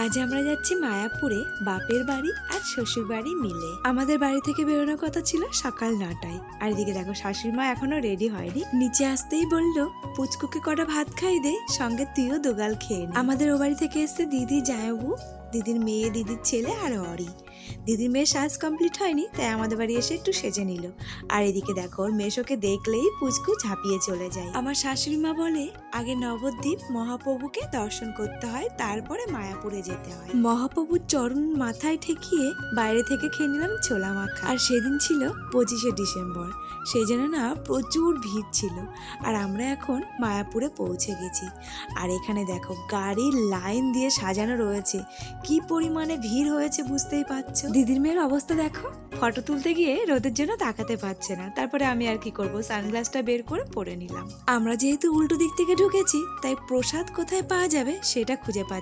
আজ আমরা যাচ্ছি মায়াপুরে বাপের বাড়ি আর শ্বশুর বাড়ি মিলে। আমাদের বাড়ি থেকে বেরোনোর কথা ছিল সকাল 9টায়। আর এদিকে দেখো শাশুড়ি মা এখনো রেডি হয়নি, নিচে আসতেই বললো পুচকুকে কটা ভাত খাই দে, সঙ্গে তুইও দোগাল খেয়ে নে। আমাদের ও বাড়ি থেকে এসছে দিদি, জামাইবাবু, দিদির মেয়ে, দিদির ছেলে আর অরি। দিদির মেয়ের সাজ কমপ্লিট হয়নি, তাই আমাদের বাড়ি এসে একটু সেজে নিল। আর এদিকে দেখো ওর মেশোকে দেখলেই পুচকু ঝাঁপিয়ে চলে যায়। আমার শাশুড়ি মা বলে আগে নবদ্বীপ মহাপ্রভুকে দর্শন করতে হয়, তারপরে মায়াপুরে যেতে হয়। মহাপ্রভুর চরণ মাথায় ঠেকিয়ে বাইরে থেকে খেয়ে নিলাম ছোলা মাখা। আর সেদিন ছিল 25শে ডিসেম্বর, সেই জন্য না প্রচুর ভিড় ছিল। আর আমরা এখন মায়াপুরে পৌঁছে গেছি। আর এখানে দেখো গাড়ির লাইন দিয়ে সাজানো রয়েছে, কি পরিমাণে ভিড় হয়েছে বুঝতেই পারছো। দিদির মেয়ের অবস্থা দেখো, ফটো তুলতে গিয়ে রোদের জন্য তাকাতে পারছে না। তারপরে আমি আর কি করব, সানগ্লাসটা বের করে পরে নিলাম। আমরা যেহেতু উল্টো দিক থেকে ঢুকেছি, তাই প্রসাদ কোথায় পাওয়া যাবে সেটা খুঁজে পাচ্ছি।